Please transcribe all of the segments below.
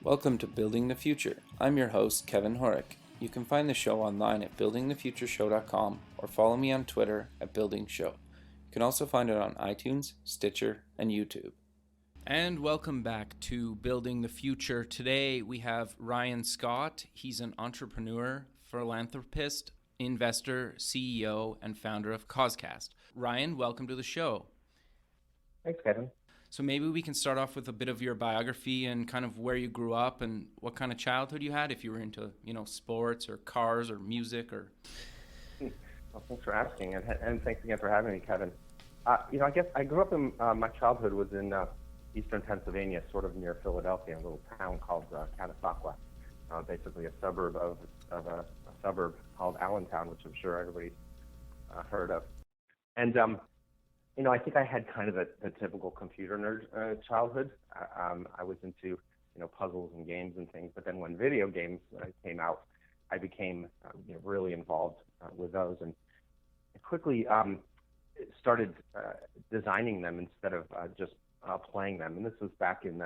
Welcome to Building the Future. I'm your host, Kevin Horick. You can find the show online at buildingthefutureshow.com or follow me on Twitter at BuildingShow. You can also find it on iTunes, Stitcher, and YouTube. And welcome back to Building the Future. Today we have Ryan Scott. He's an entrepreneur, philanthropist, investor, CEO, and founder of Causecast. Ryan, welcome to the show. Thanks, Kevin. So maybe we can start off with a bit of your biography and kind of where you grew up and what kind of childhood you had, if you were into, sports or cars or music or... Well, thanks for asking, and thanks again for having me, Kevin. I guess I grew up in, my childhood was in eastern Pennsylvania, sort of near Philadelphia, a little town called Causecast, basically a suburb of a suburb called Allentown, which I'm sure everybody's heard of. And I think I had kind of a typical computer nerd childhood. I was into, puzzles and games and things. But then when video games came out, I became really involved with those, and I quickly started designing them instead of just playing them. And this was back in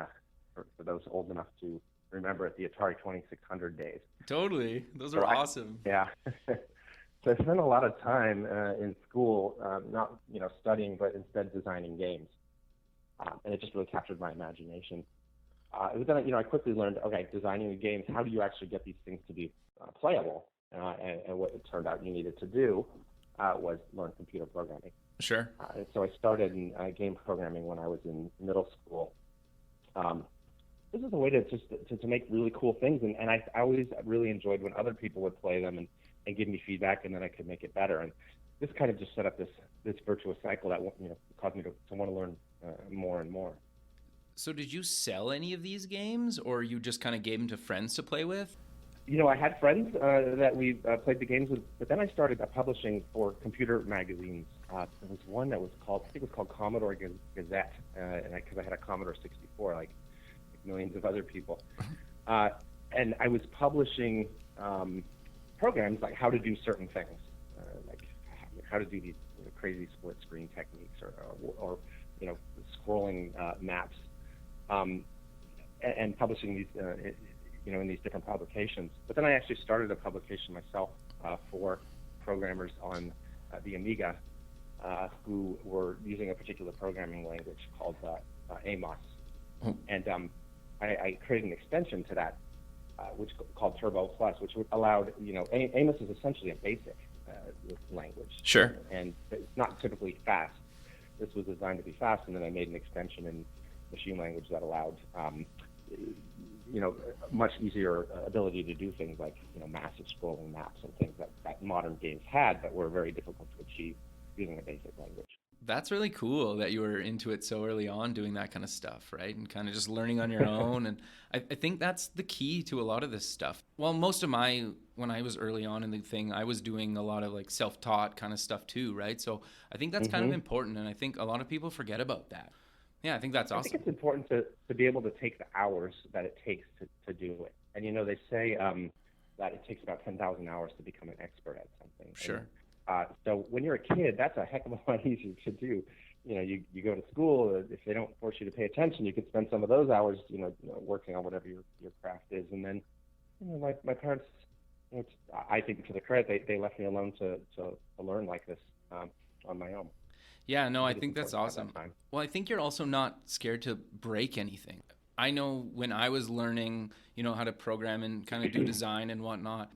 for those old enough to remember it, the Atari 2600 days. Totally, those are awesome. Yeah. So I spent a lot of time in school, not studying, but instead designing games, and it just really captured my imagination. But then I quickly learned, okay, designing the games, how do you actually get these things to be playable? And what it turned out you needed to do was learn computer programming. Sure. And so I started in game programming when I was in middle school. This is a way to make really cool things, and I always really enjoyed when other people would play them and give me feedback, and then I could make it better. And this kind of just set up this virtuous cycle that caused me to want to learn more and more. So did you sell any of these games, or you just kind of gave them to friends to play with? I had friends that we played the games with, but then I started publishing for computer magazines. There was one that was called, Commodore Gazette, because I had a Commodore 64, like millions of other people. And I was publishing programs like how to do certain things, like how to do these crazy split screen techniques or scrolling maps, and publishing these in these different publications. But then I actually started a publication myself for programmers on the Amiga who were using a particular programming language called Amos, and I created an extension to that, which called Turbo Plus, which allowed, Amos is essentially a basic language. Sure. And it's not typically fast. This was designed to be fast, and then I made an extension in machine language that allowed, much easier ability to do things like, massive scrolling maps and things that modern games had that were very difficult to achieve using a basic language. That's really cool that you were into it so early on, doing that kind of stuff, right? And kind of just learning on your own. And I think that's the key to a lot of this stuff. Well, when I was early on in the thing, I was doing a lot of like self-taught kind of stuff too, right? So I think that's kind of important. And I think a lot of people forget about that. Yeah, I think that's awesome. I think it's important to be able to take the hours that it takes to do it. And, they say that it takes about 10,000 hours to become an expert at something. Sure. So when you're a kid, that's a heck of a lot easier to do. You go to school. If they don't force you to pay attention, you could spend some of those hours, working on whatever your craft is. And then, my parents, I think to the credit, they left me alone to learn like this on my own. Yeah, no, I think that's awesome. Well, I think you're also not scared to break anything. I know when I was learning, how to program and kind of do design and whatnot,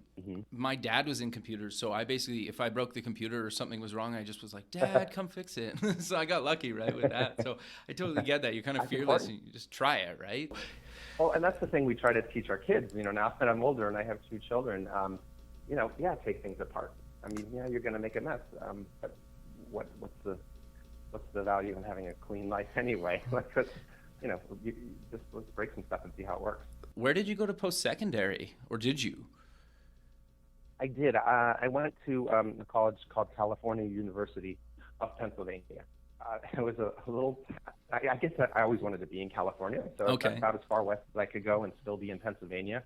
my dad was in computers. So I basically, if I broke the computer or something was wrong, I just was like, Dad, come fix it. So I got lucky, right, with that. So I totally get that. You're kind of fearless and you just try it, right? Well, and that's the thing we try to teach our kids. Now that I'm older and I have two children, take things apart. I mean, you're going to make a mess. But what's the value in having a clean life anyway? Let's break some stuff and see how it works. Where did you go to post-secondary, or did you? I did. I went to a college called California University of Pennsylvania. It was a little, I guess I always wanted to be in California, so okay. About as far west as I could go and still be in Pennsylvania,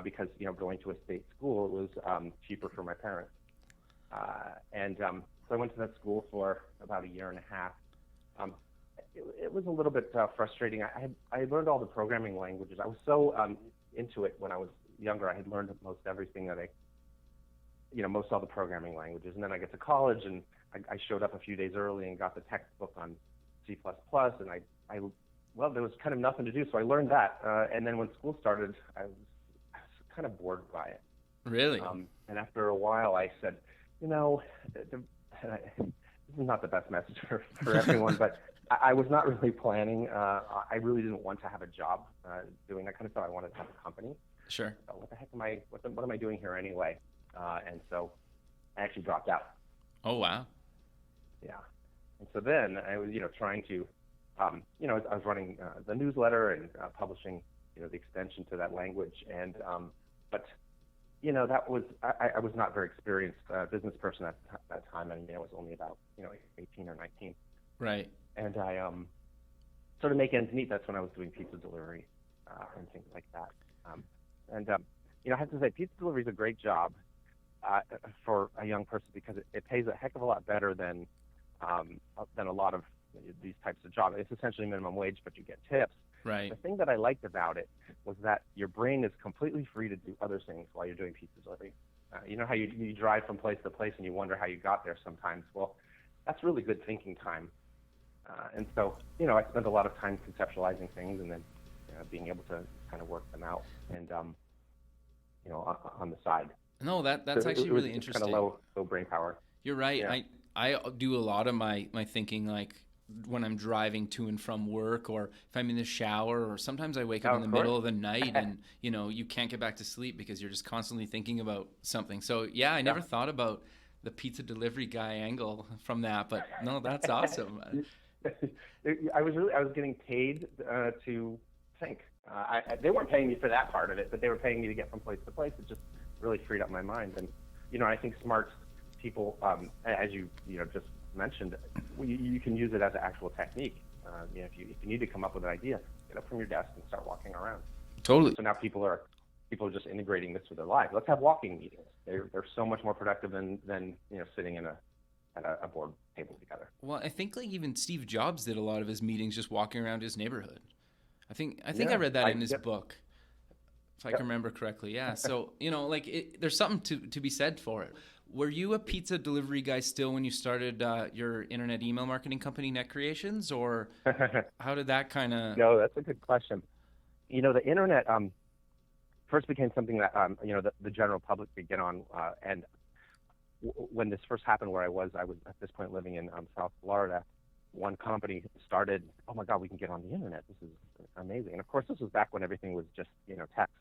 because, going to a state school, it was cheaper for my parents. So I went to that school for about a year and a half. it was a little bit frustrating. I learned all the programming languages. I was so into it when I was younger. I had learned most everything that most all the programming languages. And then I get to college, and I showed up a few days early and got the textbook on C++, and well, there was kind of nothing to do, so I learned that. And then when school started, I was kind of bored by it. Really? And after a while, I said, this is not the best message for everyone, but I was not really planning. I really didn't want to have a job doing that kind of stuff. I wanted to have a company. Sure. So what the heck what am I doing here anyway? And so I actually dropped out. Oh, wow. Yeah. And so then I was, trying to, I was running the newsletter and publishing, the extension to that language. And, but, that was, I was not very experienced business person at that time. I mean, I was only about, 18 or 19. Right. And I sort of make ends meet. That's when I was doing pizza delivery and things like that. I have to say, pizza delivery is a great job for a young person because it pays a heck of a lot better than a lot of these types of jobs. It's essentially minimum wage, but you get tips. Right. The thing that I liked about it was that your brain is completely free to do other things while you're doing pizza delivery. You know how you drive from place to place and you wonder how you got there sometimes? Well, that's really good thinking time. And so, I spent a lot of time conceptualizing things and then being able to kind of work them out and, on the side. No, that's actually really interesting. Kind of low brain power. You're right. Yeah. I do a lot of my thinking like when I'm driving to and from work, or if I'm in the shower, or sometimes I wake up in the middle of the night and you can't get back to sleep because you're just constantly thinking about something. So yeah, I never thought about the pizza delivery guy angle from that, but no, that's awesome. I was getting paid to think. They weren't paying me for that part of it, but they were paying me to get from place to place. It just really freed up my mind. And I think smart people, as you just mentioned, you can use it as an actual technique. If you need to come up with an idea, get up from your desk and start walking around. Totally. So now people are just integrating this with their lives. Let's have walking meetings. They're so much more productive than sitting at a board table together. Well, I think like even Steve Jobs did a lot of his meetings just walking around his neighborhood. I think I read that in his book, if I can remember correctly. Yeah. So, there's something to be said for it. Were you a pizza delivery guy still when you started your internet email marketing company, Net Creations, or how did that kind of... No, that's a good question. The internet first became something that, the general public could get on. And when this first happened where I was at this point living in South Florida, one company started, oh my God, we can get on the internet. This is amazing. And of course, this was back when everything was just, text.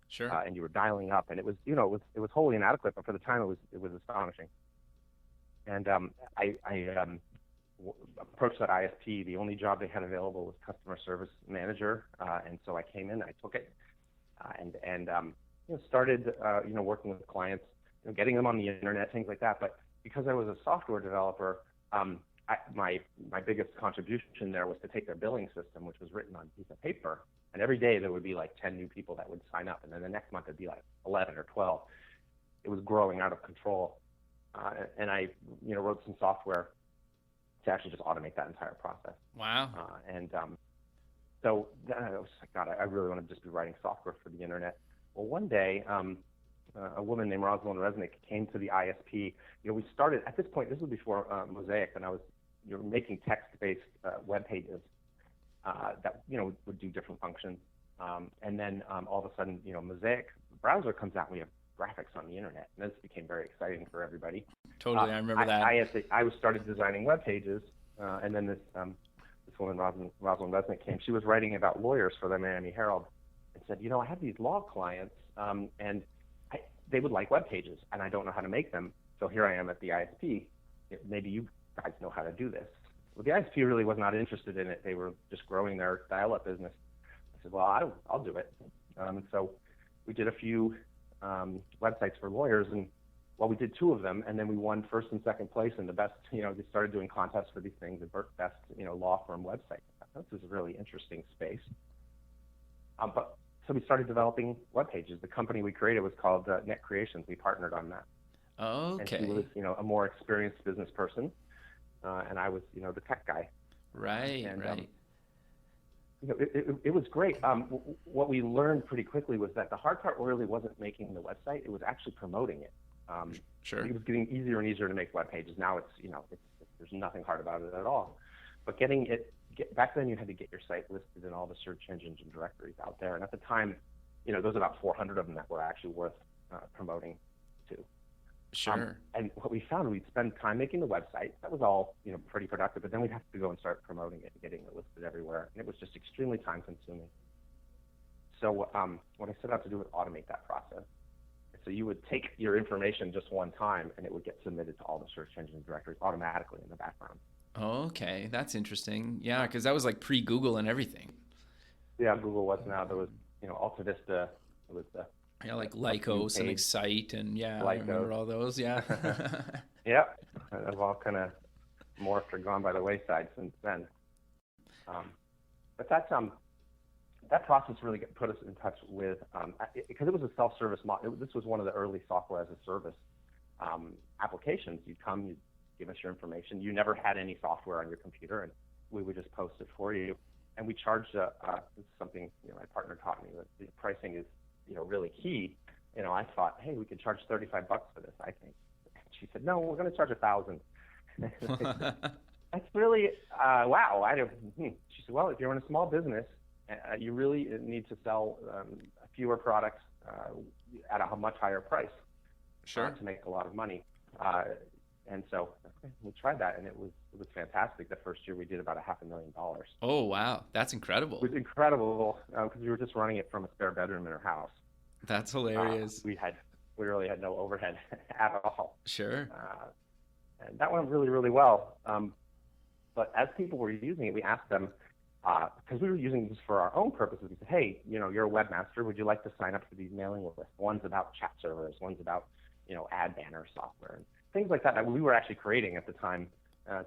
Sure. And you were dialing up, and it was, it was wholly inadequate, but for the time it was astonishing. And I approached that ISP. The only job they had available was customer service manager, and so I came in, I took it, and started working with clients, getting them on the internet, things like that. But because I was a software developer, my biggest contribution there was to take their billing system, which was written on a piece of paper, and every day there would be like 10 new people that would sign up, and then the next month it'd be like 11 or 12. It was growing out of control, and I wrote some software to actually just automate that entire process. Wow. So then I was like, God, I really want to just be writing software for the internet. Well, one day, a woman named Rosalind Resnick came to the ISP. We started, at this point, this was before Mosaic, and I was making text-based web pages that would do different functions. And then all of a sudden, Mosaic browser comes out, and we have graphics on the internet, and this became very exciting for everybody. Totally, I remember that. I started designing web pages, and then this woman, Rosalind Resnick, came. She was writing about lawyers for the Miami Herald, and said, I have these law clients, and they would like web pages, and I don't know how to make them. So here I am at the ISP. Maybe you guys know how to do this. Well, the ISP really was not interested in it. They were just growing their dial-up business. I said, well, I'll do it. So we did a few websites for lawyers, and we did 2 of them, and then we won first and second place in the best. They started doing contests for these things, the best law firm website. This is a really interesting space. So we started developing web pages. The company we created was called Net Creations. We partnered on that. Okay. And she was, a more experienced business person, and I was, the tech guy. Right, And right. it was great. What we learned pretty quickly was that the hard part really wasn't making the website; it was actually promoting it. Sure. It was getting easier and easier to make web pages. Now there's nothing hard about it at all. But back then you had to get your site listed in all the search engines and directories out there. And at the time, there was about 400 of them that were actually worth promoting to. Sure. And what we found, we'd spend time making the website. That was all, pretty productive. But then we'd have to go and start promoting it and getting it listed everywhere. And it was just extremely time consuming. So what I set out to do was automate that process. So you would take your information just one time, and it would get submitted to all the search engine directories automatically in the background. Okay, that's interesting. Yeah, because that was like pre-Google and everything. Yeah, Google was now. There was, Alta Vista. It was the like Lycos and Excite, and I remember all those. Yeah. Yeah, they've all kind of morphed or gone by the wayside since then. But that process really put us in touch with, because it was a self-service model. This was one of the early software as a service applications. You'd come, you'd give us your information. You never had any software on your computer, and we would just post it for you. And we charged this is something my partner taught me, that the pricing is really key. I thought, hey, we could charge $35 for this, I think. She said, no, we're going to charge $1,000. That's really wow. She said, well, if you're in a small business, you really need to sell fewer products at a much higher price, sure, to make a lot of money. And so we tried that, and it was fantastic. The first year we did about $500,000. Oh wow, that's incredible! It was incredible because we were just running it from a spare bedroom in our house. That's hilarious. We really had no overhead at all. Sure. And that went really, really well. But as people were using it, we asked them, because we were using this for our own purposes. We said, hey, you're a webmaster. Would you like to sign up for these mailing lists? One's about chat servers, one's about, ad banner software, and things like that we were actually creating at the time.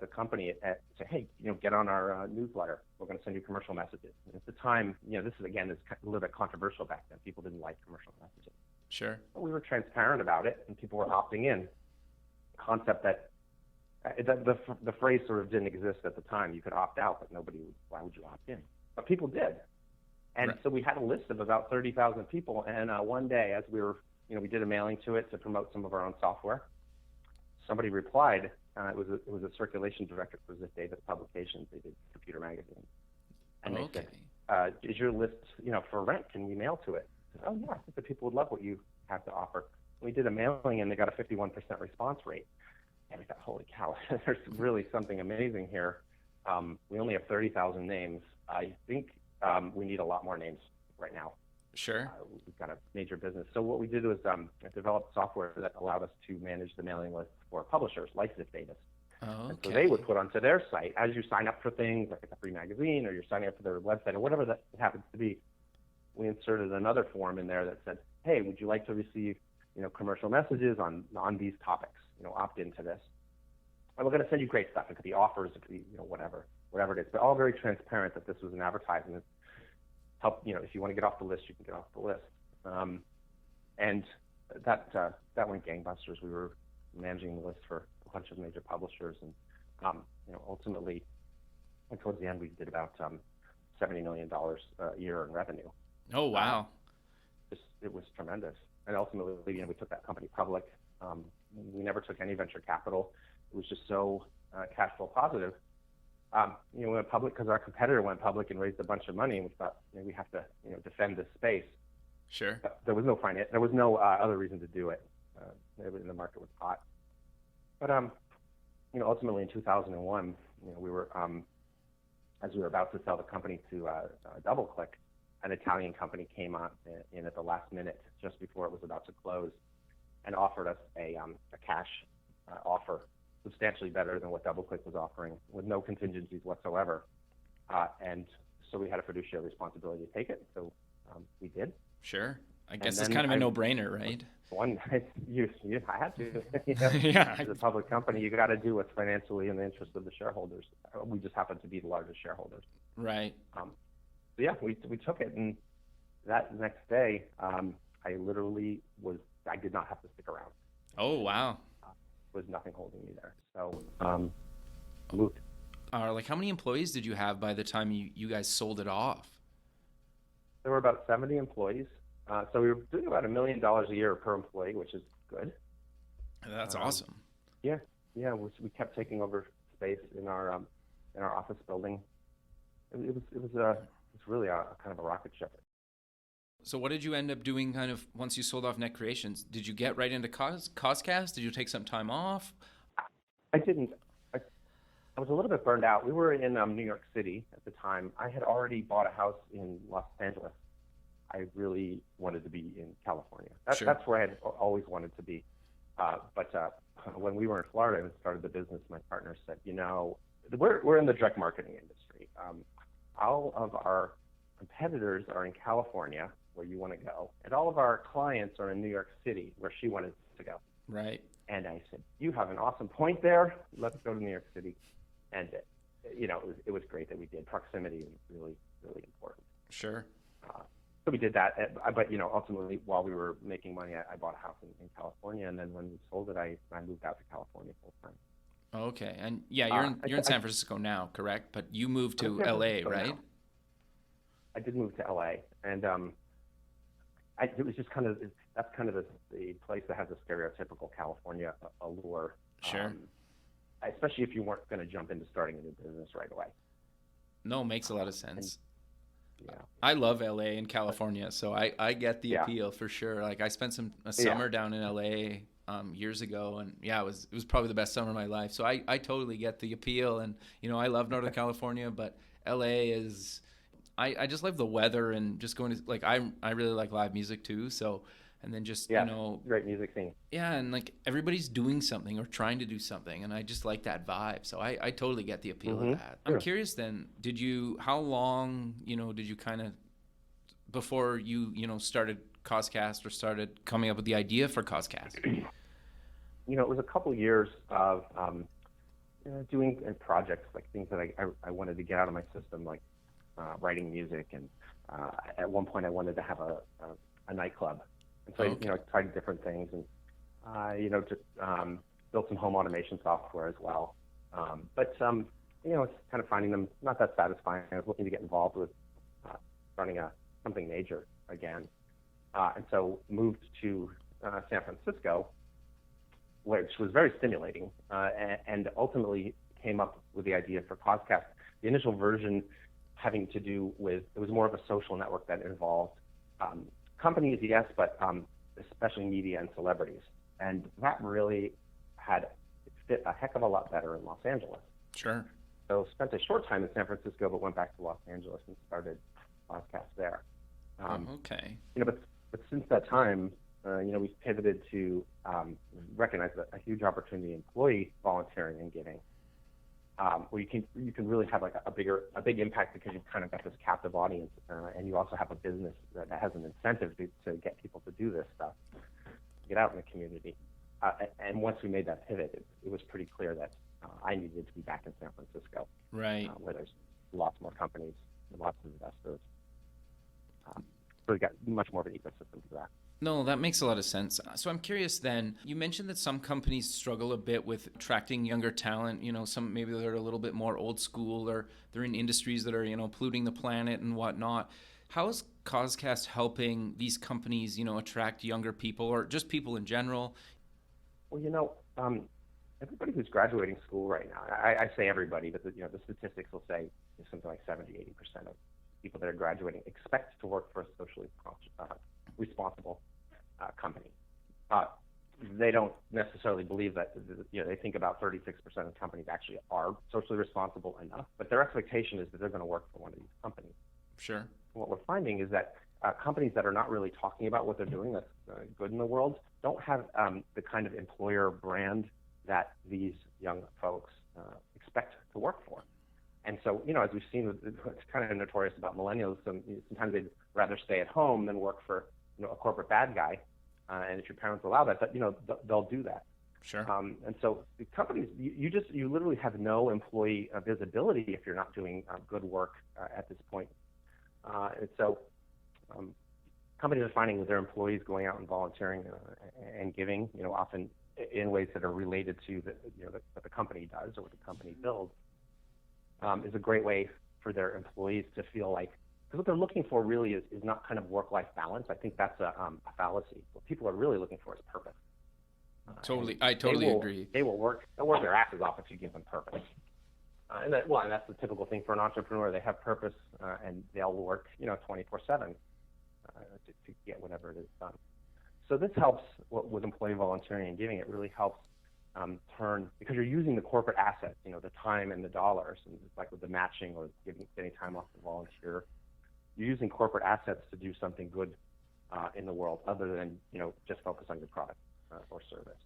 The company say, hey, get on our newsletter. We're going to send you commercial messages. And at the time, this is a little bit controversial back then. People didn't like commercial messages. Sure. But we were transparent about it, and people were opting in. Concept that the phrase sort of didn't exist at the time. You could opt out, but why would you opt in? But people did. And right. So we had a list of about 30,000 people. And one day, as we were, we did a mailing to it to promote some of our own software. Somebody replied. It was a circulation director for Ziff Davis Publications. They did Computer Magazine. And they said, is your list, for rent? Can we mail to it? I said, oh, yeah, I think the people would love what you have to offer. We did a mailing, and they got a 51% response rate. And we thought, holy cow, there's really something amazing here. We only have 30,000 names. I think we need a lot more names right now. Sure. We've got a major business. So what we did was develop software that allowed us to manage the mailing list for publishers like Ziff Davis. Oh, okay. And so they would put onto their site, as you sign up for things like a free magazine, or you're signing up for their website, or whatever that happens to be, we inserted another form in there that said, hey, would you like to receive commercial messages on these topics? Opt into this. And we're going to send you great stuff. It could be offers, it could be whatever it is, but all very transparent that this was an advertisement. Help, if you want to get off the list, you can get off the list. And that went gangbusters. We were managing the list for a bunch of major publishers, and ultimately, and towards the end, we did about $70 million a year in revenue. Oh wow! It was tremendous. And ultimately, we took that company public. We never took any venture capital. It was just so cash flow positive. We went public because our competitor went public and raised a bunch of money, and we thought we have to defend this space. Sure. There was no finance. There was no other reason to do it. The market was hot. But ultimately in 2001, we were as we were about to sell the company to DoubleClick, an Italian company came on in at the last minute, just before it was about to close, and offered us a cash offer, substantially better than what DoubleClick was offering, with no contingencies whatsoever. And so we had a fiduciary responsibility to take it, so we did. Sure. I guess it's kind of a no-brainer, right? I had to. Yeah. As a public company, you got to do what's financially in the interest of the shareholders. We just happen to be the largest shareholders. Right. So yeah, we took it, and that next day, I did not have to stick around. Oh wow. Was nothing holding me there. So moved. Like, how many employees did you have by the time you guys sold it off? There were about 70 employees. So we were doing about $1 million a year per employee, which is good. That's Um, awesome. yeah, yeah. We kept taking over space in our office building. It was really a kind of a rocket ship. So what did you end up doing kind of once you sold off Net Creations? Did you get right into Causecast? Did you take some time off? I didn't. I was a little bit burned out. We were in New York City at the time. I had already bought a house in Los Angeles. I really wanted to be in California. Sure. That's where I had always wanted to be. But when we were in Florida and started the business, my partner said, we're in the direct marketing industry. All of our competitors are in California, where you want to go, and all of our clients are in New York City, where she wanted to go. Right. And I said, you have an awesome point there. Let's go to New York City. And it was great that we did. Proximity was really, really important. Sure. So we did that. But ultimately, while we were making money, I bought a house in California, and then when we sold it, I moved out to California full time. Okay. And yeah, you're in San Francisco now, correct? But you moved to LA, right? Now. I did move to LA, and it was just that's kind of the place that has a stereotypical California allure. Sure. Especially if you weren't going to jump into starting a new business right away. No, makes a lot of sense. Yeah. I love LA and California, so I get the appeal for sure. Like, I spent a summer down in LA years ago, and yeah, it was probably the best summer of my life. So I totally get the appeal, and I love Northern California, but LA is I just love the weather and just going to, like, I really like live music too, so. And then just, great music scene. Yeah, and like everybody's doing something or trying to do something, and I just like that vibe. So I totally get the appeal of that. Sure. I'm curious then, how long, did you kind of, before you, started Causecast or started coming up with the idea for Causecast? It was a couple years of doing projects, like things that I wanted to get out of my system, like writing music. And at one point I wanted to have a nightclub. And so, I tried different things and, just built some home automation software as well. But it's kind of finding them not that satisfying. I was looking to get involved with running something major again. And so moved to San Francisco, which was very stimulating, and ultimately came up with the idea for Causecast. The initial version having to do with, it was more of a social network that involved companies, yes, but especially media and celebrities. And that really fit a heck of a lot better in Los Angeles. Sure. So spent a short time in San Francisco, but went back to Los Angeles and started Causecast there. Okay. But since that time, we've pivoted to recognize a huge opportunity in employee volunteering and giving, where you can really have like a big impact because you've kind of got this captive audience, and you also have a business that has an incentive to get people to do this stuff, get out in the community. And once we made that pivot, it was pretty clear that I needed to be back in San Francisco, right, where there's lots more companies, lots of investors. So we got much more of an ecosystem for that. No, that makes a lot of sense. So I'm curious then, you mentioned that some companies struggle a bit with attracting younger talent, some maybe they're a little bit more old school, or they're in industries that are, polluting the planet and whatnot. How is Causecast helping these companies, attract younger people or just people in general? Well, everybody who's graduating school right now, I say everybody, but the statistics will say something like 70-80% of people that are graduating expect to work for a socially responsible company. They don't necessarily believe that, they think about 36% of companies actually are socially responsible enough, but their expectation is that they're going to work for one of these companies. Sure. What we're finding is that companies that are not really talking about what they're doing that's good in the world don't have the kind of employer brand that these young folks expect to work for. And so, as we've seen, it's kind of notorious about millennials. Sometimes they'd rather stay at home than work for, a corporate bad guy. And if your parents allow that, they'll do that. Sure. And so the companies, you literally have no employee visibility if you're not doing good work at this point. And so companies are finding with their employees going out and volunteering and giving, often in ways that are related to what the company does or what the company builds. is a great way for their employees to feel like, because what they're looking for really is not kind of work-life balance. I think that's a fallacy. What people are really looking for is purpose. I totally agree. They'll work their asses off if you give them purpose. And that's the typical thing for an entrepreneur. They have purpose, and they'll work, 24/7 to get whatever it is done. So this helps with employee volunteering and giving. It really helps because you're using the corporate assets, the time and the dollars, and it's like with the matching or getting time off to volunteer. You're using corporate assets to do something good in the world, other than just focus on your product or service.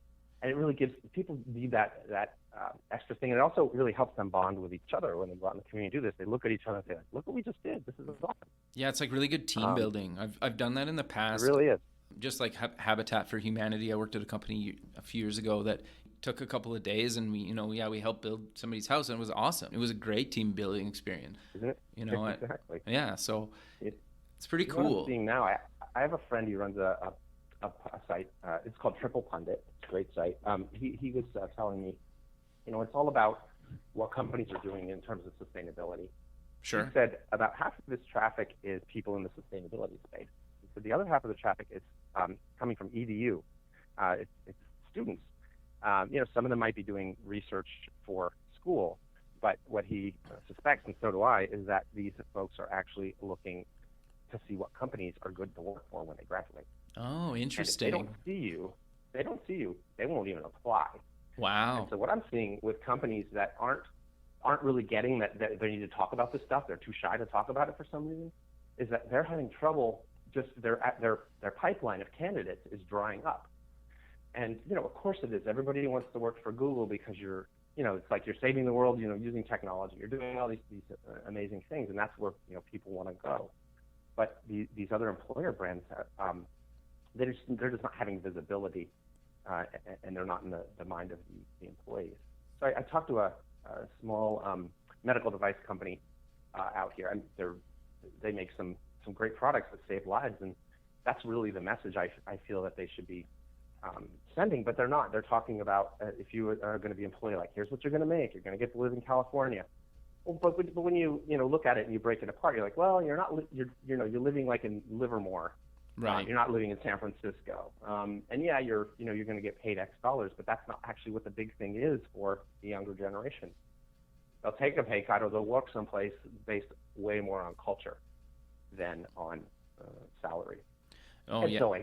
And it really gives people need that extra thing, and it also really helps them bond with each other when they go out in the community and do this. They look at each other and say, like, "Look what we just did! This is awesome." Yeah, it's like really good team building. I've done that in the past. It really is. Just like Habitat for Humanity, I worked at a company a few years ago that took a couple of days, and we helped build somebody's house, and it was awesome. It was a great team building experience, isn't it? Exactly. Yeah, so it's pretty cool. What I'm seeing now, I have a friend who runs a site. It's called Triple Pundit. It's a great site. He was telling me, it's all about what companies are doing in terms of sustainability. Sure. He said about half of this traffic is people in the sustainability space. He said the other half of the traffic is coming from EDU. It's students. Some of them might be doing research for school, but what he suspects, and so do I, is that these folks are actually looking to see what companies are good to work for when they graduate. Oh, interesting. And if they don't see you, they won't even apply. Wow. And so what I'm seeing with companies that aren't really getting that they need to talk about this stuff, they're too shy to talk about it for some reason, is that they're having trouble. Just their pipeline of candidates is drying up. And of course it is. Everybody wants to work for Google because it's like you're saving the world, using technology. You're doing all these amazing things, and that's where people want to go. But these other employer brands, they're just not having visibility, and they're not in the mind of the employees. So I talked to a small medical device company out here, and they make some great products that save lives, and that's really the message I feel that they should be sending. But they're not. They're talking about if you are going to be employee, like, here's what you're going to make. You're going to get to live in California. Well, but when you look at it and you break it apart, you're like, well, you're not. You're living like in Livermore. Right. You're not living in San Francisco. And yeah, you're going to get paid X dollars, but that's not actually what the big thing is for the younger generation. They'll take a pay cut or they'll work someplace based way more on culture than on salary. Oh, and yeah. So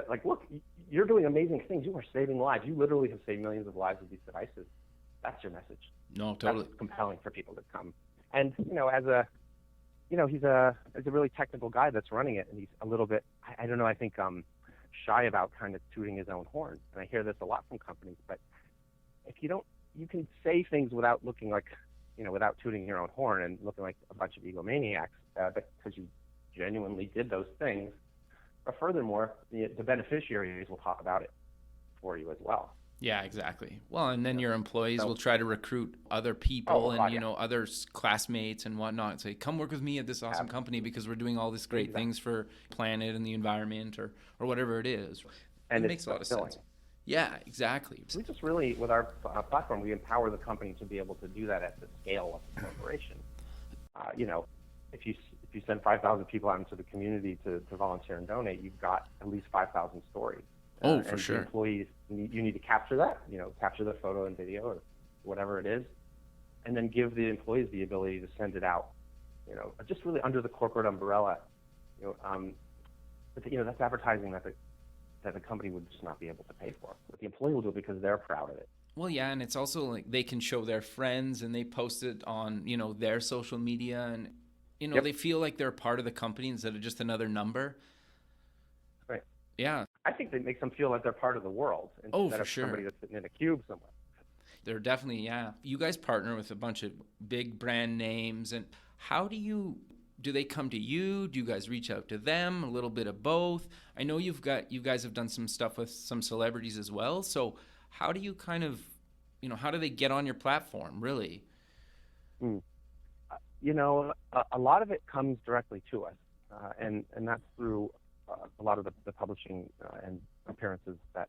like, look, you're doing amazing things. You are saving lives. You literally have saved millions of lives with these devices. That's your message. No, totally. That's compelling for people to come. And as a he's a really technical guy that's running it, and he's a little bit, I don't know, I think shy about kind of tooting his own horn. And I hear this a lot from companies. But if you can say things without looking like, without tooting your own horn and looking like a bunch of egomaniacs, because you genuinely did those things. But furthermore, the beneficiaries will talk about it for you as well. Yeah, exactly. Well, and then your employees will try to recruit other people other classmates and whatnot and say, come work with me at this awesome company because we're doing all these great things for planet and the environment or whatever it is. And it makes a lot of sense. Yeah, exactly. We just really, with our platform, we empower the company to be able to do that at the scale of the corporation. If you send 5,000 people out into the community to volunteer and donate, you've got at least 5,000 stories. For and sure. The employees, you need to capture that, capture the photo and video or whatever it is, and then give the employees the ability to send it out, just really under the corporate umbrella. That's advertising that the company would just not be able to pay for. But the employee will do it because they're proud of it. Well, yeah, and it's also like they can show their friends and they post it on, their social media and, Yep. They feel like they're a part of the company instead of just another number. Right. Yeah. I think that makes them feel like they're part of the world instead of somebody that's sitting in a cube somewhere. They're definitely, yeah. You guys partner with a bunch of big brand names, and how do they come to you? Do you guys reach out to them? A little bit of both. I know you guys have done some stuff with some celebrities as well. So how do you kind of, how do they get on your platform, really? A lot of it comes directly to us, and that's through a lot of the publishing and appearances that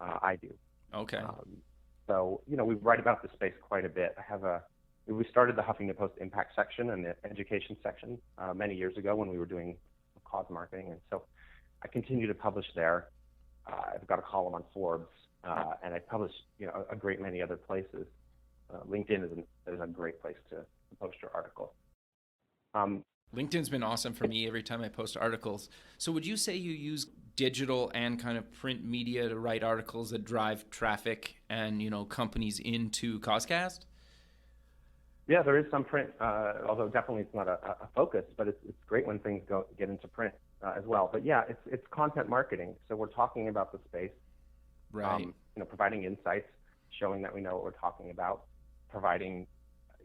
I do. Okay. So we write about the space quite a bit. I have a We started the Huffington Post Impact section and the education section many years ago when we were doing cause marketing, and so I continue to publish there. I've got a column on Forbes, and I publish a great many other places. LinkedIn is a great place to post your article. LinkedIn's been awesome for me every time I post articles. So would you say you use digital and kind of print media to write articles that drive traffic and, companies into Causecast? Yeah, there is some print, although definitely it's not a focus, but it's great when things get into print as well. But yeah, it's content marketing. So we're talking about the space, right? Providing insights, showing that we know what we're talking about, providing,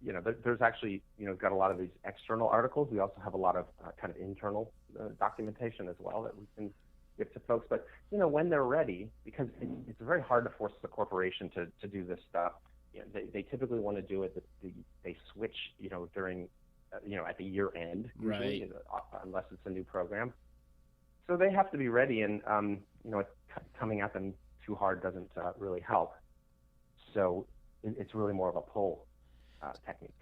there's actually, got a lot of these external articles. We also have a lot of kind of internal documentation as well that we can give to folks. But, when they're ready, because it's very hard to force the corporation to do this stuff. They typically want to do it. They switch, during, at the year end, usually, right? Unless it's a new program. So they have to be ready, and coming at them too hard doesn't really help. So it's really more of a pull technique.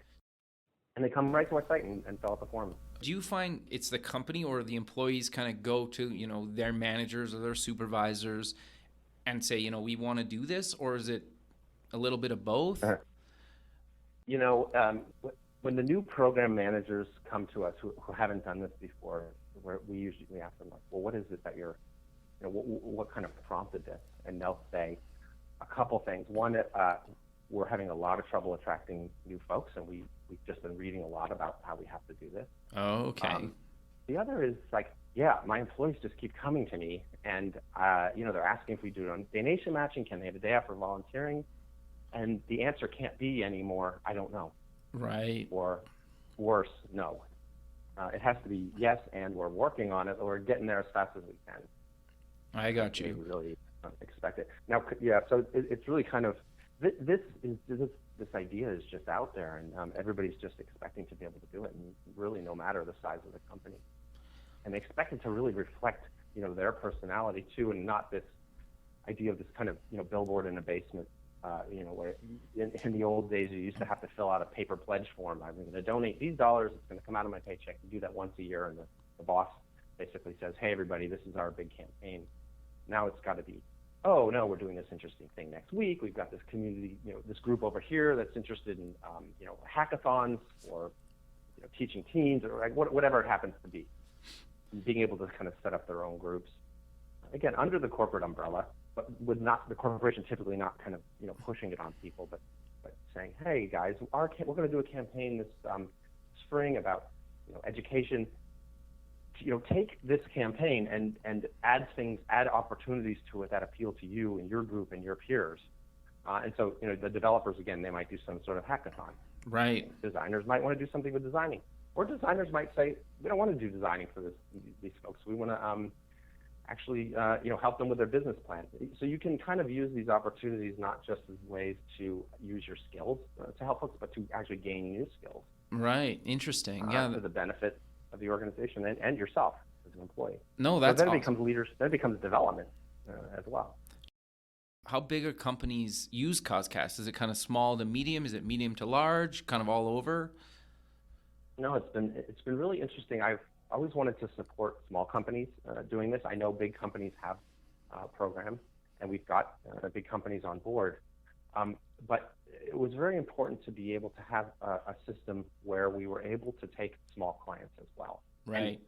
And they come right to our site and fill out the form. Do you find it's the company or the employees kind of go to, their managers or their supervisors and say, we want to do this, or is it a little bit of both? When the new program managers come to us who haven't done this before, we usually ask them, well, what is it that what kind of prompted this? And they'll say a couple things. One, we're having a lot of trouble attracting new folks, and we've just been reading a lot about how we have to do this. Oh, okay. The other is my employees just keep coming to me, and they're asking if we do it on donation matching. Can they have a day off for volunteering? And the answer can't be anymore, I don't know. Right. Or worse, no. It has to be yes, and we're working on it, or we're getting there as fast as we can. I got you. We really expect it. Now, yeah, so it's really kind of, this idea is just out there, and everybody's just expecting to be able to do it, and really no matter the size of the company. And they expect it to really reflect, their personality too, and not this idea of this kind of, billboard in a basement. Where in the old days you used to have to fill out a paper pledge form. I'm going to donate these dollars. It's going to come out of my paycheck. You do that once a year, and the boss basically says, "Hey, everybody, this is our big campaign." Now it's got to be, "Oh no, we're doing this interesting thing next week. We've got this community, this group over here that's interested in, hackathons or teaching teens or whatever it happens to be." And being able to kind of set up their own groups, again under the corporate umbrella. But with not the corporation typically not kind of pushing it on people, but saying, hey guys, we're going to do a campaign this spring about education. Take this campaign and add opportunities to it that appeal to you and your group and your peers. And so the developers, again, they might do some sort of hackathon. Right. Designers might want to do something with designing, or designers might say, we don't want to do designing for these folks. We want to actually, help them with their business plan. So you can kind of use these opportunities not just as ways to use your skills to help folks, but to actually gain new skills. Right. Interesting. Yeah. For the benefit of the organization and yourself as an employee. No, that's then awesome. It becomes leadership. Then it becomes development as well. How big are companies use Causecast? Is it kind of small to medium? Is it medium to large? Kind of all over? No, it's been really interesting. I've always wanted to support small companies doing this. I know big companies have programs, and we've got big companies on board. But it was very important to be able to have a system where we were able to take small clients as well. Right.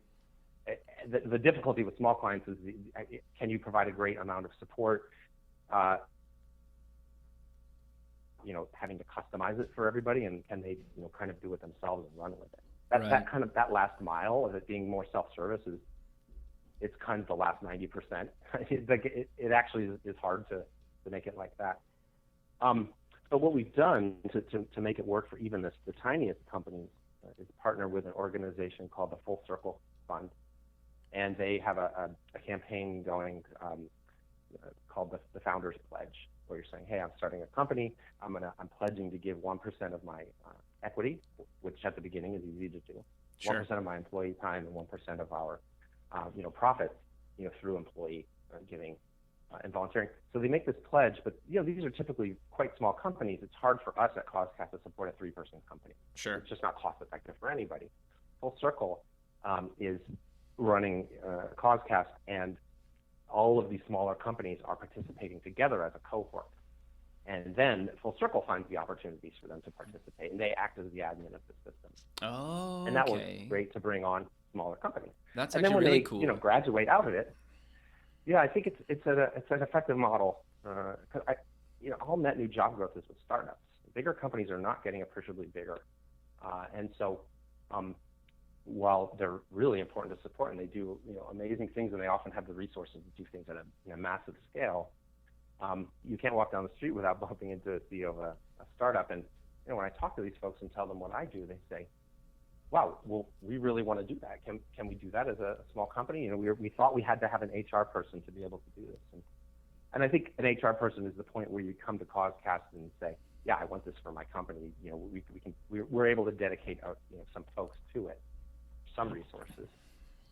And the difficulty with small clients is, can you provide a great amount of support? Having to customize it for everybody, and can they, kind of do it themselves and run with it? That last mile of it being more self-service it's kind of the last 90%. It actually is hard to make it like that. But what we've done to make it work for even the tiniest companies is partner with an organization called the Full Circle Fund, and they have a campaign going called the Founders Pledge, where you're saying, hey, I'm starting a company. I'm pledging to give 1% of my equity, which at the beginning is easy to do. Sure. 1% of my employee time and 1% of our, profits, through employee giving. and volunteering. So they make this pledge, but these are typically quite small companies. It's hard for us at Causecast to support a 3-person company. Sure. It's just not cost effective for anybody. Full Circle is running Causecast, and all of these smaller companies are participating together as a cohort. And then Full Circle finds the opportunities for them to participate, and they act as the admin of the system. Oh, and that okay. works great to bring on smaller companies. That's and actually then when really they, cool. graduate out of it, I think it's an effective model. Because all net new job growth is with startups. Bigger companies are not getting appreciably bigger, and so while they're really important to support and they do amazing things, and they often have the resources to do things at a massive scale, you can't walk down the street without bumping into the CEO of a startup. And when I talk to these folks and tell them what I do, they say, "Wow, well, we really want to do that. Can we do that as a small company? We thought we had to have an HR person to be able to do this." And I think an HR person is the point where you come to Causecast and say, "Yeah, I want this for my company." We're able to dedicate some folks to it, some resources.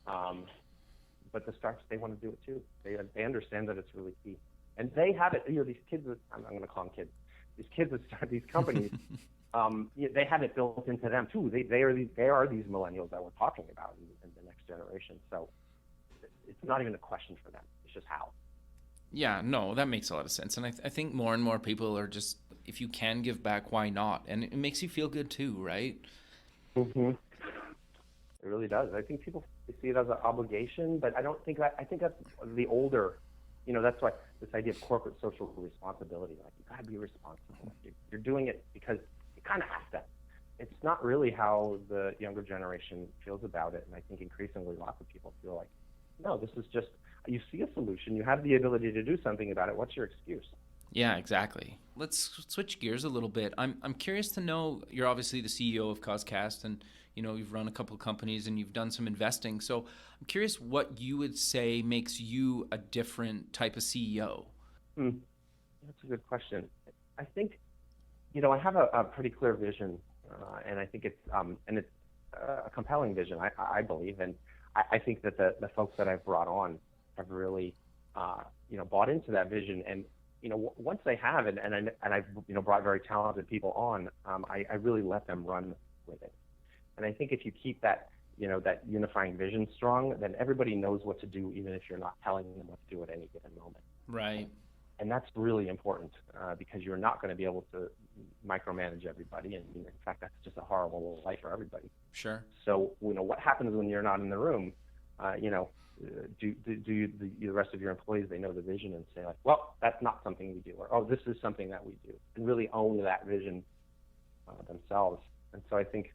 But the startups, they want to do it too. They understand that it's really key, and they have it. These kids, I'm going to call them kids. These kids that start these companies, they have it built into them too. They are these millennials that we're talking about in the next generation. So it's not even a question for them. It's just how. Yeah, no, that makes a lot of sense. And I think more and more people are just, if you can give back, why not? And it makes you feel good too, right? Mm-hmm. It really does. I think people see it as an obligation, but I don't think that. I think that's the older. That's why this idea of corporate social responsibility. Like, you got to be responsible. You're doing it because you kind of have to. It's not really how the younger generation feels about it, and I think increasingly lots of people feel like, no, this is just. You see a solution. You have the ability to do something about it. What's your excuse? Yeah, exactly. Let's switch gears a little bit. I'm curious to know, you're obviously the CEO of Causecast, and you've run a couple of companies and you've done some investing. So I'm curious what you would say makes you a different type of CEO. That's a good question. I think, I have a pretty clear vision, and I think it's a compelling vision. I believe, and I think that the folks that I've brought on have really, bought into that vision. And once they have, and I've brought very talented people on, I really let them run with it. And I think if you keep that that unifying vision strong, then everybody knows what to do, even if you're not telling them what to do at any given moment. Right. And that's really important because you're not going to be able to micromanage everybody. And in fact, that's just a horrible life for everybody. Sure. So what happens when you're not in the room? Do the rest of your employees, they know the vision and say, like, well, that's not something we do, or, oh, this is something that we do, and really own that vision themselves. And so I think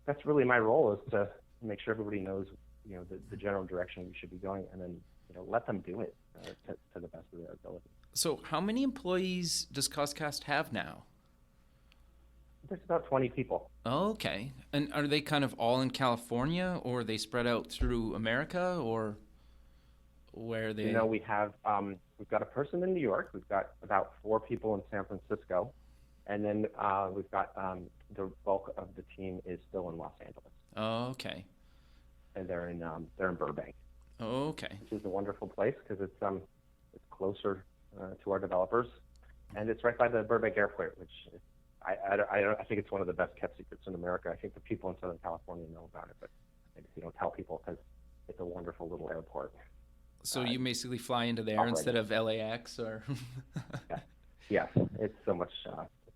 that's really my role, is to make sure everybody knows the general direction we should be going, and then let them do it to the best of their ability. So how many employees does Causecast have now? There's about 20 people. Oh, okay. And are they kind of all in California, or are they spread out through America, or where are they? We have we've got a person in New York. We've got about 4 people in San Francisco, and then we've got the bulk of the team is still in Los Angeles. Oh, okay. And they're in Burbank. Oh, okay. Which is a wonderful place because it's closer to our developers, and it's right by the Burbank Airport, which is, I think it's one of the best kept secrets in America. I think the people in Southern California know about it, but maybe you don't tell people because it's a wonderful little airport. So you basically fly into there instead of LAX, or? Yes, it's so much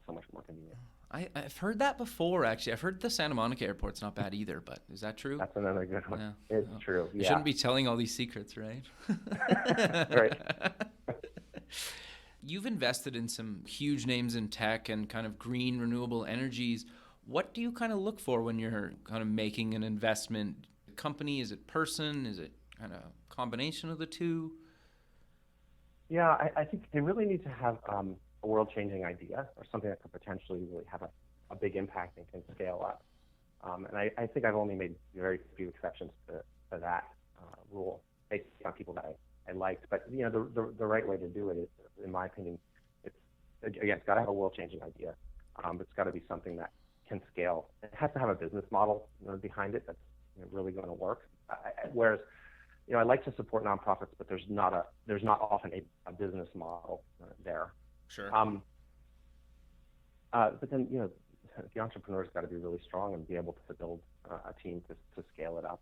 more convenient. I've heard that before, actually. I've heard the Santa Monica airport's not bad either, but is that true? That's another good one. Yeah. It's true. You shouldn't be telling all these secrets, right? Right. You've invested in some huge names in tech and kind of green renewable energies. What do you kind of look for when you're kind of making an investment? Company, is it person? Is it kind of combination of the two? Yeah, I think they really need to have a world-changing idea, or something that could potentially really have a big impact and can scale up. And I think I've only made very few exceptions to that rule based on people that I liked. But the right way to do it is, in my opinion, it's got to have a world-changing idea. But it's got to be something that can scale. It has to have a business model behind it that's really going to work. Whereas I like to support nonprofits, but there's not often a business model there. Sure. But then, the entrepreneur's got to be really strong and be able to build a team to scale it up.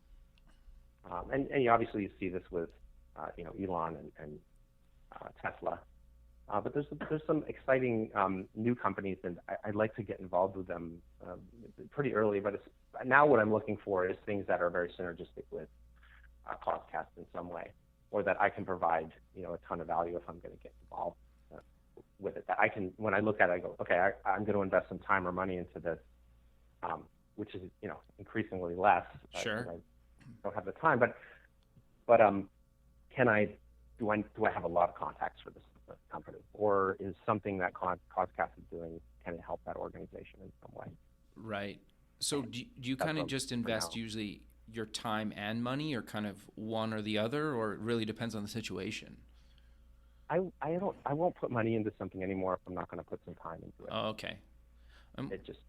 And obviously you see this with, Elon and Tesla. But there's some exciting new companies, and I'd like to get involved with them pretty early. But now what I'm looking for is things that are very synergistic with Causecast in some way, or that I can provide, a ton of value if I'm going to get involved with it. That I can, when I look at it, I go, okay, I'm going to invest some time or money into this, which is, increasingly less. Sure. I don't have the time, but do I have a lot of contacts for this company, or is something that Causecast is doing, can it help that organization in some way? Right. So do you kind of just invest usually your time and money, or kind of one or the other, or it really depends on the situation? I won't put money into something anymore if I'm not going to put some time into it. Oh, okay. It just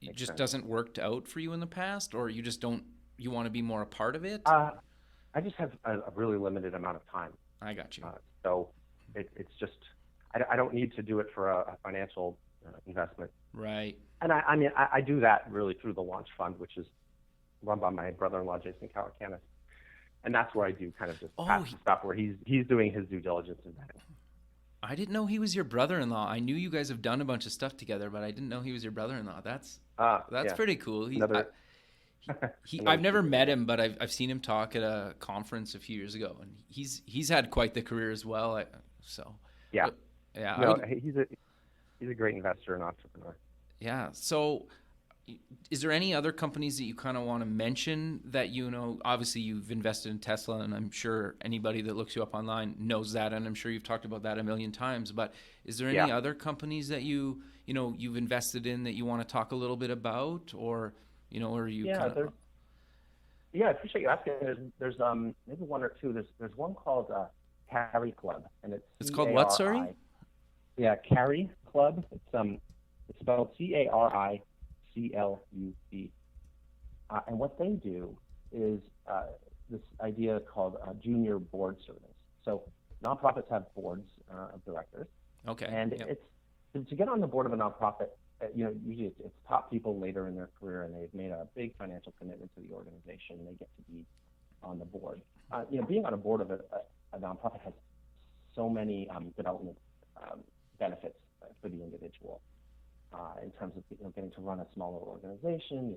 sense. doesn't work out for you in the past, or you just don't, you want to be more a part of it? I just have a really limited amount of time. I got you. So it's just, I don't need to do it for a financial investment. Right. And I do that really through the Launch Fund, which is run by my brother-in-law, Jason Calacanis. And that's where I do kind of just passive stuff where he's doing his due diligence in that. I didn't know he was your brother-in-law. I knew you guys have done a bunch of stuff together, but I didn't know he was your brother-in-law. That's pretty cool. I've never met him, but I've seen him talk at a conference a few years ago, and he's had quite the career as well. He's a great investor and entrepreneur. Yeah. So, is there any other companies that you kind of want to mention that obviously you've invested in Tesla, and I'm sure anybody that looks you up online knows that, and I'm sure you've talked about that a million times, but is there any other companies that you've invested in that you want to talk a little bit about, or or you kind of... Yeah, I appreciate you asking. There's maybe one or two. There's one called CariClub, and it's called what? Sorry. Yeah, CariClub. It's spelled CariClub. And what they do is this idea called junior board service. So nonprofits have boards of directors. Okay. And it's to get on the board of a nonprofit. Usually it's top people later in their career, and they've made a big financial commitment to the organization, and they get to be on the board. Being on a board of a nonprofit has so many development benefits for the individual. In terms of getting to run a smaller organization,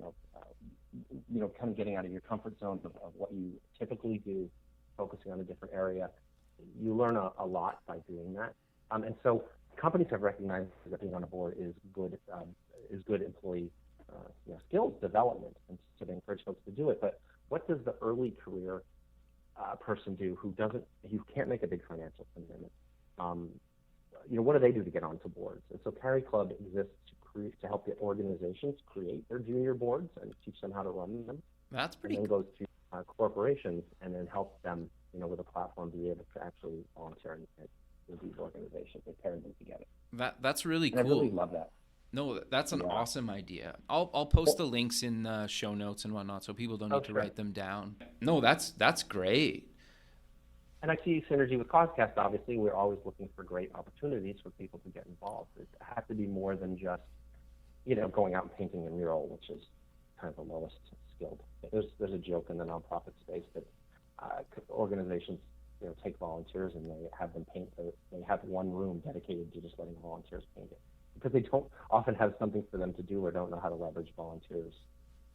kind of getting out of your comfort zone of what you typically do, focusing on a different area. You learn a lot by doing that, and so companies have recognized that being on a board is good employee skills development, and so they encourage folks to do it. But what does the early career person do who can't make a big financial commitment? What do they do to get onto boards? And so CariClub exists to help the organizations create their junior boards and teach them how to run them. That's pretty cool. And then goes to corporations and then helps them, with a platform, be able to actually volunteer with these organizations. They pair them together. That's really cool. I really love that. No, that's an awesome idea. I'll post the links in the show notes and whatnot, so people don't need to write them down. No, that's great. And I see synergy with Causecast. Obviously, we're always looking for great opportunities for people to get involved. It has to be more than just, going out and painting a mural, which is kind of the lowest skilled. There's a joke in the nonprofit space that organizations, take volunteers and they have them paint. They have one room dedicated to just letting volunteers paint it because they don't often have something for them to do or don't know how to leverage volunteers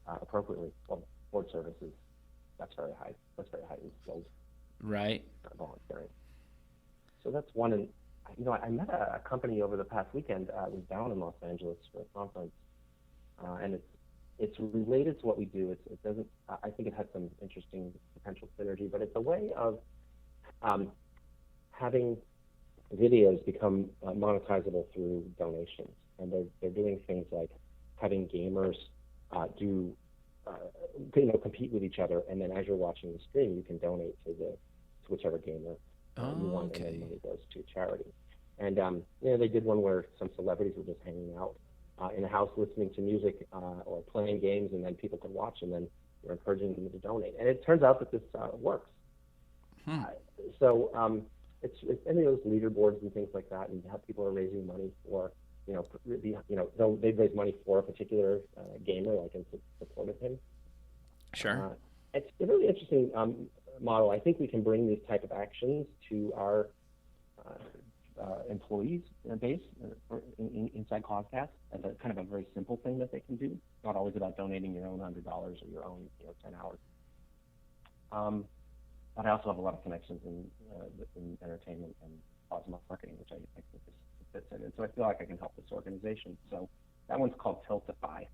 appropriately. Well, board services, that's very highly skilled. Right. Volunteering. So that's one. And I met a company over the past weekend. I was down in Los Angeles for a conference, and it's related to what we do. It doesn't. I think it has some interesting potential synergy, but it's a way of having videos become monetizable through donations, and they're doing things like having gamers compete with each other, and then as you're watching the stream, you can donate to whichever gamer you want, and then money goes to charity. And they did one where some celebrities were just hanging out in a house listening to music or playing games, and then people could watch, and then we're encouraging them to donate. And it turns out that this works. Hmm. It's any of those leaderboards and things like that, and how people are raising money for, they'd raise money for a particular gamer, like in support of him. Sure. It's a really interesting model. I think we can bring these type of actions to our employees base inside Causecast as a kind of a very simple thing that they can do. It's not always about donating your own $100 or your own 10 hours. But I also have a lot of connections in entertainment and plasma marketing, which I think fits in. And so I feel like I can help this organization. So that one's called Tiltify.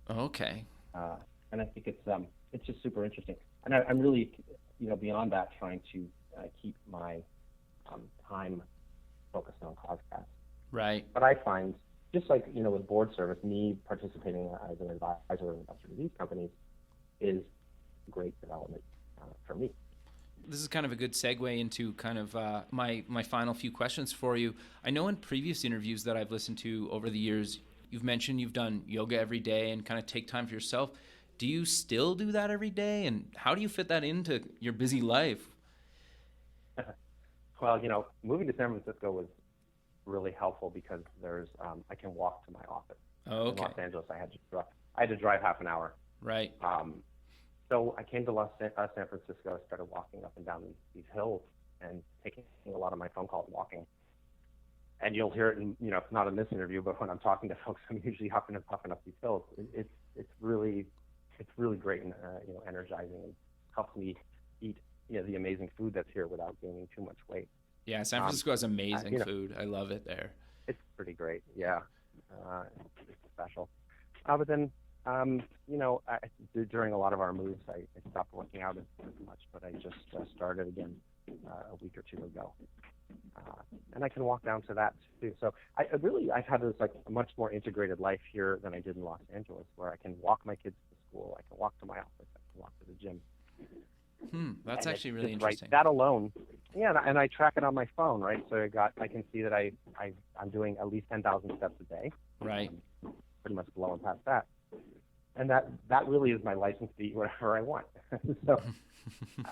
Okay. And I think it's just super interesting. And I'm really, beyond that, trying to keep my time focused on Causecast. Right. But I find, just like, with board service, me participating as an advisor or investor to these companies is great development for me. This is kind of a good segue into kind of my final few questions for you. I know in previous interviews that I've listened to over the years, you've mentioned you've done yoga every day and kind of take time for yourself. Do you still do that every day? And how do you fit that into your busy life? Well, moving to San Francisco was really helpful because I can walk to my office. Oh, okay. In Los Angeles, I had to drive half an hour. Right. So I came to San Francisco, started walking up and down these hills and taking a lot of my phone calls walking. And you'll hear it, not in this interview, but when I'm talking to folks, I'm usually huffing up these hills. It's really great and energizing, and helps me eat the amazing food that's here without gaining too much weight. Yeah, San Francisco has amazing food. I love it there. It's pretty great. Yeah, it's special. But then, during a lot of our moves, I stopped working out as much, but I just started again a week or two ago. And I can walk down to that too. So I've had this a much more integrated life here than I did in Los Angeles, where I can walk my kids to school, I can walk to my office, I can walk to the gym. That's actually really interesting. Right, that alone, and I track it on my phone, right? So I can see that I'm doing at least 10,000 steps a day. Right. Pretty much blowing past that. And that really is my license to eat whatever I want. So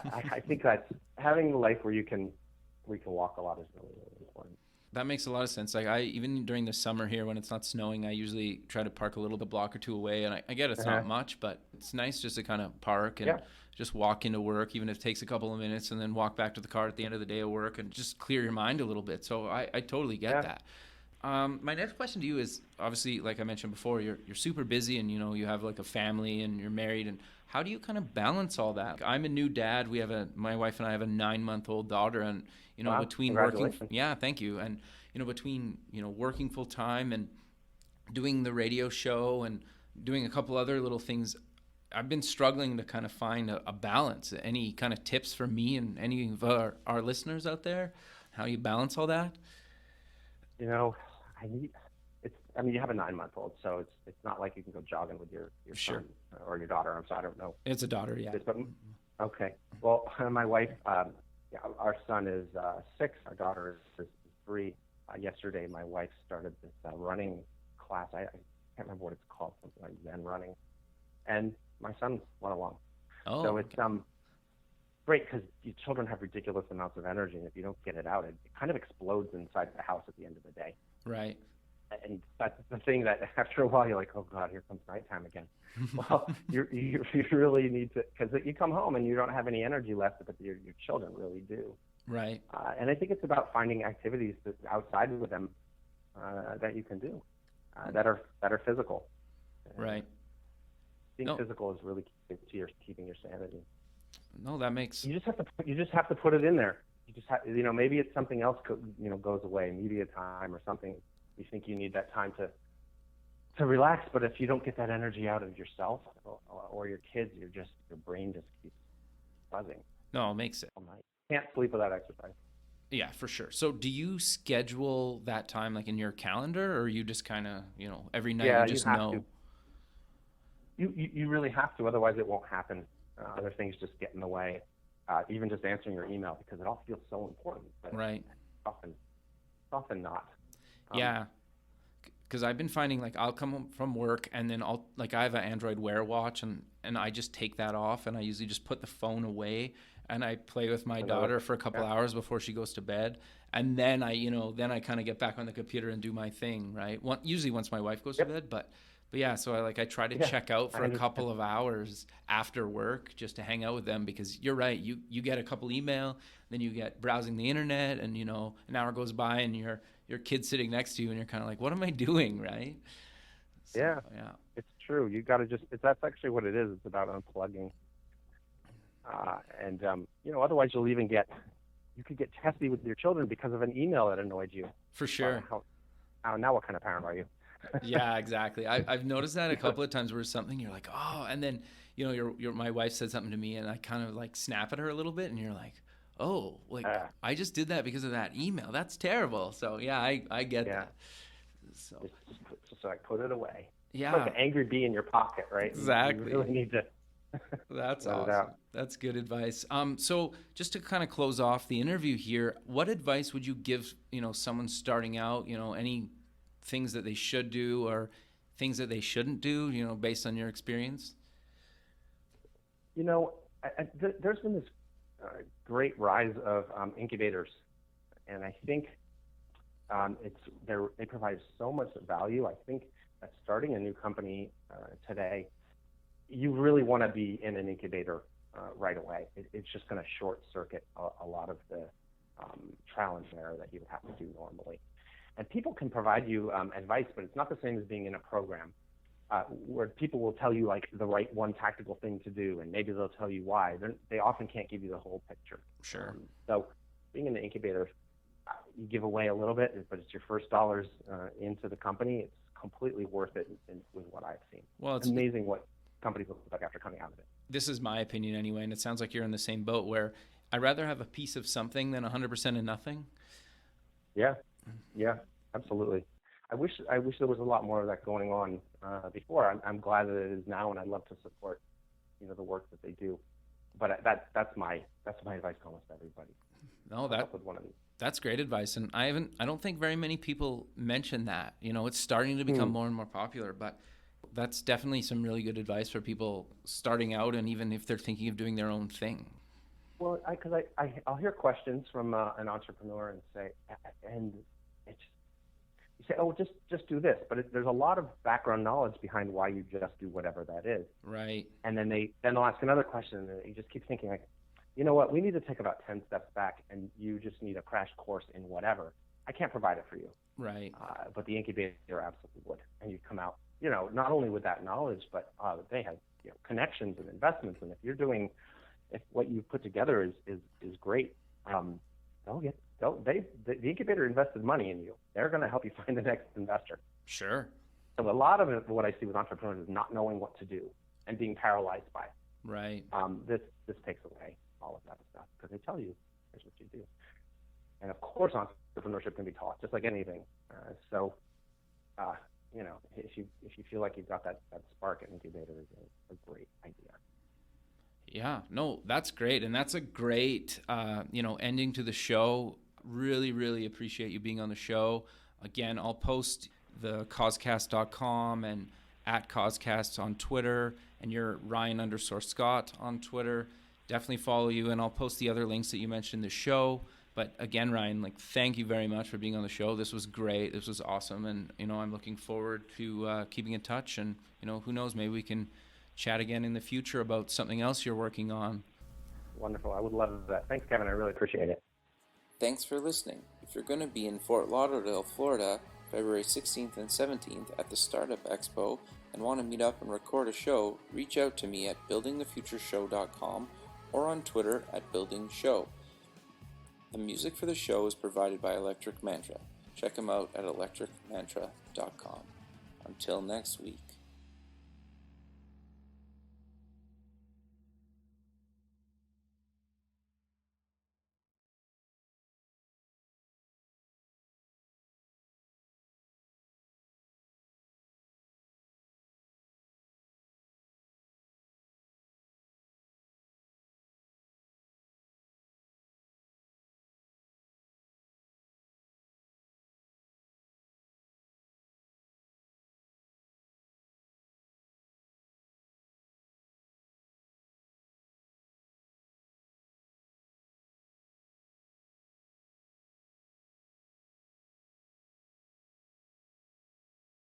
I think that having a life where you can walk a lot is really, really important. That makes a lot of sense. Even during the summer here when it's not snowing, I usually try to park a block or two away. And I get it's not much, but it's nice just to kind of park and just walk into work, even if it takes a couple of minutes, and then walk back to the car at the end of the day of work and just clear your mind a little bit. So I totally get that. My next question to you is, obviously, like I mentioned before, you're super busy and, you have a family and you're married. And how do you kind of balance all that? I'm a new dad. My wife and I have a 9-month-old daughter, and, wow, between working, thank you. And, between, working full time and doing the radio show and doing a couple other little things, I've been struggling to kind of find a balance. Any kind of tips for me and any of our listeners out there, how you balance all that? You have a 9-month-old, so it's not like you can go jogging with your son or your daughter. I don't know. It's a daughter, yeah. Okay. Well, my wife, our son is 6. Our daughter is 3. Yesterday, my wife started this running class. I can't remember what it's called, something like Zen running, and my son went along. Oh, so it's great because your children have ridiculous amounts of energy, and if you don't get it out, it kind of explodes inside the house at the end of the day. Right. And that's the thing that after a while you're like, oh God, here comes nighttime again. Well, you really need to, because you come home and you don't have any energy left, but your children really do. Right. And I think it's about finding activities outside with them that you can do that are physical. Right. Being physical is really keeping your sanity. No, that makes. You just have to put it in there. You just have, maybe it's something else goes away, media time or something. You think you need that time to relax, but if you don't get that energy out of yourself or your kids, your brain just keeps buzzing. No, it makes it. Can't sleep without exercise. Yeah, for sure. So do you schedule that time in your calendar, or you just kind of, every night you just know? You really have to, otherwise it won't happen. Other things just get in the way. Even just answering your email, because it all feels so important. But right. It's often not. Yeah. Because I've been finding I'll come home from work and then I have an Android Wear watch and I just take that off and I usually just put the phone away and I play with my Another- daughter for a couple yeah. hours before she goes to bed. And then I kind of get back on the computer and do my thing, right? Usually once my wife goes to bed, but yeah, so I try to Yeah, check out for I a couple of hours after work just to hang out with them, because you're right. You get a couple email, then you get browsing the internet, and an hour goes by and your kid's sitting next to you and you're kind of like, what am I doing, right? So, Yeah. yeah. It's true. You got to that's actually what it is. It's about unplugging. Otherwise you could get testy with your children because of an email that annoyed you. For sure. Now what kind of parent are you? Yeah, exactly. I've noticed that a couple of times where something you're like, oh, and then my wife said something to me and I kind of like snap at her a little bit and you're like, oh, like I just did that because of that email. That's terrible. So yeah, I get that. So just like put it away. Yeah, it's like an angry bee in your pocket, right? Exactly. You really need to. That's awesome. That's good advice. So just to kind of close off the interview here, what advice would you give someone starting out? Any things that they should do or things that they shouldn't do? Based on your experience. There's been this great rise of incubators, and I think they provide so much value. I think that starting a new company today, you really want to be in an incubator right away. It's just going to short circuit a lot of the trial and error that you would have to do normally. And people can provide you advice, but it's not the same as being in a program where people will tell you like the right one tactical thing to do, and maybe they'll tell you why. They often can't give you the whole picture. Sure. So being in the incubator, you give away a little bit, but it's your first dollars into the company. It's completely worth it with what I've seen. Well, it's amazing what companies look like after coming out of it. This is my opinion anyway, and it sounds like you're in the same boat where I'd rather have a piece of something than 100% of nothing. Yeah, absolutely. I wish there was a lot more of that going on before. I'm glad that it is now, and I'd love to support the work that they do. But that's my advice to almost everybody. No, that's great advice, and I don't think very many people mention that. It's starting to become more and more popular, but that's definitely some really good advice for people starting out, and even if they're thinking of doing their own thing. Well, because I'll hear questions from an entrepreneur and say, and it's you say, oh, just do this, but there's a lot of background knowledge behind why you just do whatever that is. Right. And then they'll ask another question, and you just keep thinking like, you know what, we need to take about 10 steps back, and you just need a crash course in whatever. I can't provide it for you. Right. But the incubator absolutely would, and you come out, not only with that knowledge, but they have connections and investments, and if what you put together is great, the incubator invested money in you. They're going to help you find the next investor. Sure. So a lot of it, what I see with entrepreneurs is not knowing what to do and being paralyzed by it. Right. This takes away all of that stuff because they tell you here's what you do. And of course, entrepreneurship can be taught just like anything. If you feel like you've got that spark, an incubator is a great idea. Yeah, no, that's great. And that's a great, ending to the show. Really, really appreciate you being on the show. Again, I'll post the Causecast.com and at Causecast on Twitter, and you're Ryan_Scott on Twitter. Definitely follow you, and I'll post the other links that you mentioned in the show. But again, Ryan, thank you very much for being on the show. This was great. This was awesome. And, I'm looking forward to keeping in touch. And, who knows, maybe we can chat again in the future about something else you're working on. Wonderful. I would love that. Thanks, Kevin. I really appreciate it. Thanks for listening. If you're going to be in Fort Lauderdale, Florida, February 16th and 17th at the Startup Expo and want to meet up and record a show, reach out to me at buildingthefutureshow.com or on Twitter at buildingshow. The music for the show is provided by Electric Mantra. Check them out at electricmantra.com. Until next week.